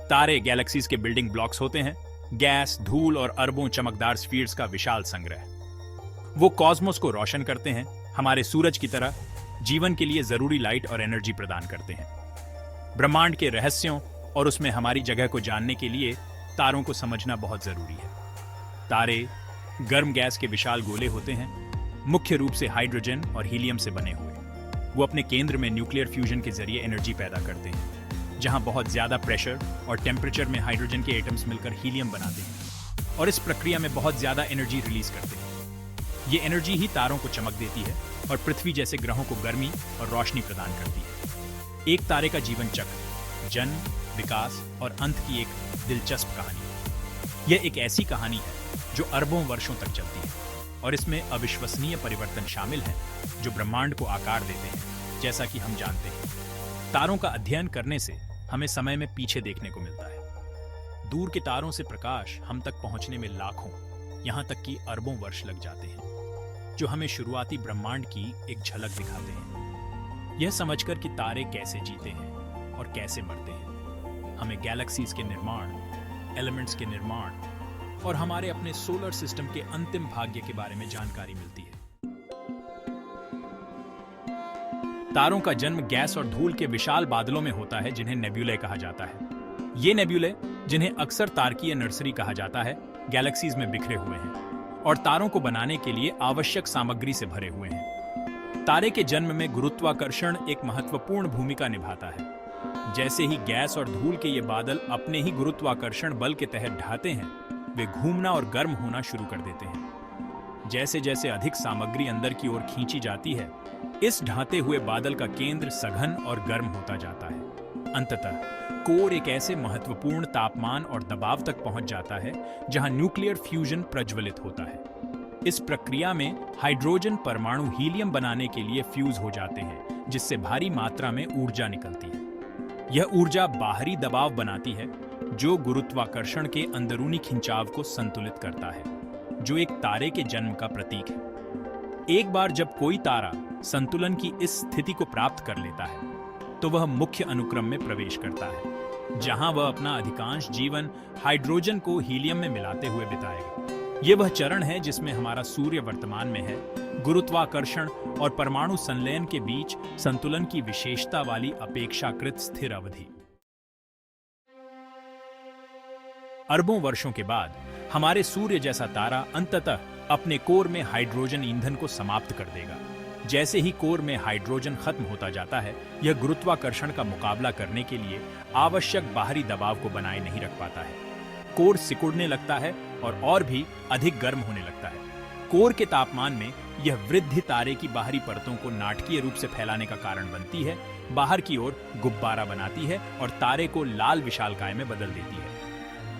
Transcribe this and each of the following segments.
तारे गैलेक्सीज के building blocks होते हैं, गैस, धूल और अरबों चमकदार स्फीयर्स का विशाल संग्रह। वो कॉस्मोस को रोशन करते हैं, हमारे सूरज की तरह जीवन के लिए जरूरी लाइट और एनर्जी प्रदान करते हैं। ब्रह्मांड के रहस्यों और उसमें हमारी जगह को जानने के लिए तारों को समझना बहुत जरूरी है। तारे गर्म गैस के विशाल गोले होते हैं, मुख्य रूप से हाइड्रोजन और हीलियम से बने हुए। वो अपने केंद्र में न्यूक्लियर फ्यूजन के जरिए एनर्जी पैदा करते हैं, जहां बहुत ज्यादा प्रेशर और टेम्परेचर में हाइड्रोजन के एटम्स मिलकर हीलियम बनाते हैं और इस प्रक्रिया में बहुत ज्यादा एनर्जी रिलीज करते हैं। ये एनर्जी ही तारों को चमक देती है और पृथ्वी जैसे ग्रहों को गर्मी और रोशनी प्रदान करती है। एक तारे का जीवन चक्र, जन्म, विकास और अंत की एक दिलचस्प कहानी है। यह एक ऐसी कहानी है जो अरबों वर्षों तक चलती है और इसमें अविश्वसनीय परिवर्तन शामिल हैं जो ब्रह्मांड को आकार देते हैं। जैसा कि हम जानते हैं, तारों का अध्ययन करने से हमें समय में पीछे देखने को मिलता है। दूर के तारों से प्रकाश हम तक पहुंचने में लाखों, यहां तक कि अरबों वर्ष लग जाते हैं, जो हमें शुरुआती ब्रह्मांड की एक झलक दिखाते हैं। यह समझकर कि तारे कैसे जीते हैं और कैसे मरते हैं, हमें गैलेक्सीज के निर्माण, एलिमेंट्स के निर्माण और हमारे अपने सोलर सिस्टम के अंतिम भाग्य के बारे में जानकारी मिलती है। तारों का जन्म गैस और धूल के विशाल बादलों में होता है, जिन्हें नेब्यूले कहा जाता है। ये नेब्यूले, जिन्हें अक्सर तारकीय नर्सरी कहा जाता है, गैलेक्सीज में बिखरे हुए हैं और तारों को बनाने के लिए आवश्यक सामग्री से भरे हुए हैं। तारे के जन्म में गुरुत्वाकर्षण एक महत्वपूर्ण भूमिका निभाता है। जैसे ही गैस और धूल के ये बादल अपने ही गुरुत्वाकर्षण बल के तहत ढहते हैं, वे घूमना और गर्म होना शुरू कर देते हैं। जैसे जैसे अधिक सामग्री अंदर की ओर खींची जाती है, इस ढहते हुए बादल का केंद्र सघन और गर्म होता जाता है। अंततः कोर एक ऐसे महत्वपूर्ण तापमान और दबाव तक पहुंच जाता है जहां न्यूक्लियर फ्यूजन प्रज्वलित होता है। इस प्रक्रिया में हाइड्रोजन परमाणु हीलियम बनाने के लिए फ्यूज हो जाते हैं, जिससे भारी मात्रा में ऊर्जा निकलती है। यह ऊर्जा बाहरी दबाव बनाती है, जो गुरुत्वाकर्षण के अंदरूनी खिंचाव को संतुलित करता है, जो एक तारे के जन्म का प्रतीक है। एक बार जब कोई तारा संतुलन की इस स्थिति को प्राप्त कर लेता है, तो वह मुख्य अनुक्रम में प्रवेश करता है, जहां वह अपना अधिकांश जीवन हाइड्रोजन को हीलियम में मिलाते हुए बिताएगा। यह वह चरण है जिसमें हमारा सूर्य वर्तमान में है, गुरुत्वाकर्षण और परमाणु संलयन के बीच संतुलन की विशेषता वाली अपेक्षाकृत स्थिर अवधि। अरबों वर्षों के बाद हमारे सूर्य जैसा तारा अंततः अपने कोर में हाइड्रोजन ईंधन को समाप्त कर देगा। जैसे ही कोर में हाइड्रोजन खत्म होता जाता है, यह गुरुत्वाकर्षण का मुकाबला करने के लिए आवश्यक बाहरी दबाव को बनाए नहीं रख पाता है। कोर सिकुड़ने लगता है और भी अधिक गर्म होने लगता है। कोर के तापमान में यह वृद्धि तारे की बाहरी परतों को नाटकीय रूप से फैलाने का कारण बनती है, बाहर की ओर गुब्बारा बनाती है और तारे को लाल विशालकाय में बदल देती है।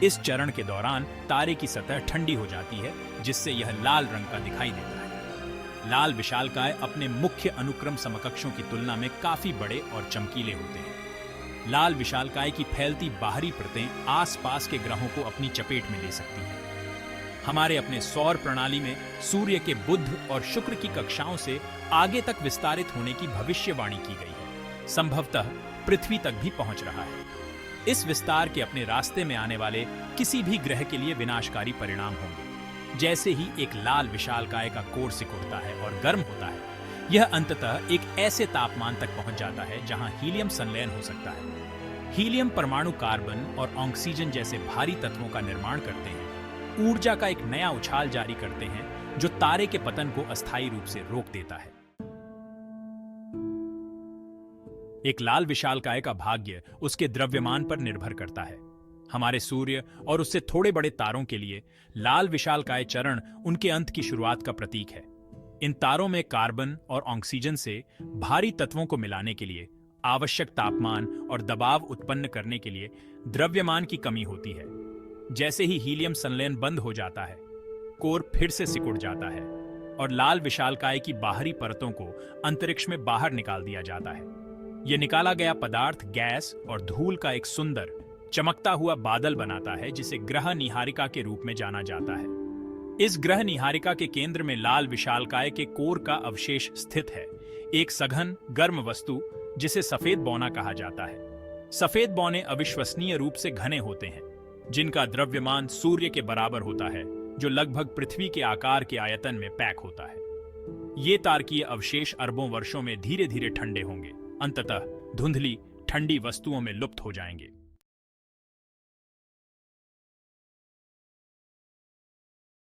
इस चरण के दौरान तारे की सतह ठंडी हो जाती है, जिससे यह लाल रंग का दिखाई देता है। लाल विशालकाय अपने मुख्य अनुक्रम समकक्षों की तुलना में काफी बड़े और चमकीले होते हैं। लाल विशालकाय की फैलती बाहरी परतें आसपास के ग्रहों को अपनी चपेट में ले सकती हैं। हमारे अपने सौर प्रणाली में सूर्य के बुध और शुक्र की कक्षाओं से आगे तक विस्तारित होने की भविष्यवाणी की गई है, संभवतः पृथ्वी तक भी पहुंच रहा है। इस विस्तार के अपने रास्ते में आने वाले किसी भी ग्रह के लिए विनाशकारी परिणाम होंगे। जैसे ही एक लाल विशालकाय का कोर सिकुड़ता है और गर्म होता है, यह अंततः एक ऐसे तापमान तक पहुंच जाता है जहां हीलियम संलयन हो सकता है। हीलियम परमाणु कार्बन और ऑक्सीजन जैसे भारी तत्वों का निर्माण करते हैं, ऊर्जा का एक नया उछाल जारी करते हैं जो तारे के पतन को अस्थायी रूप से रोक देता है। एक लाल विशालकाय का भाग्य उसके द्रव्यमान पर निर्भर करता है। हमारे सूर्य और उससे थोड़े बड़े तारों के लिए लाल विशालकाय चरण उनके अंत की शुरुआत का प्रतीक है। इन तारों में कार्बन और ऑक्सीजन से भारी तत्वों को मिलाने के लिए आवश्यक तापमान और दबाव उत्पन्न करने के लिए द्रव्यमान की कमी होती है। जैसे ही हीलियम संलयन बंद हो जाता है, कोर फिर से सिकुड़ जाता है और लाल विशालकाय की बाहरी परतों को अंतरिक्ष में बाहर निकाल दिया जाता है। यह निकाला गया पदार्थ गैस और धूल का एक सुंदर चमकता हुआ बादल बनाता है, जिसे ग्रह निहारिका के रूप में जाना जाता है। इस ग्रह निहारिका के केंद्र में लाल विशालकाय के कोर का अवशेष स्थित है, एक सघन गर्म वस्तु जिसे सफेद बौना कहा जाता है। सफेद बौने अविश्वसनीय रूप से घने होते हैं, जिनका द्रव्यमान सूर्य के बराबर होता है, जो लगभग पृथ्वी के आकार के आयतन में पैक होता है। ये तारकीय अवशेष अरबों वर्षों में धीरे धीरे ठंडे होंगे, अंततः धुंधली ठंडी वस्तुओं में लुप्त हो जाएंगे।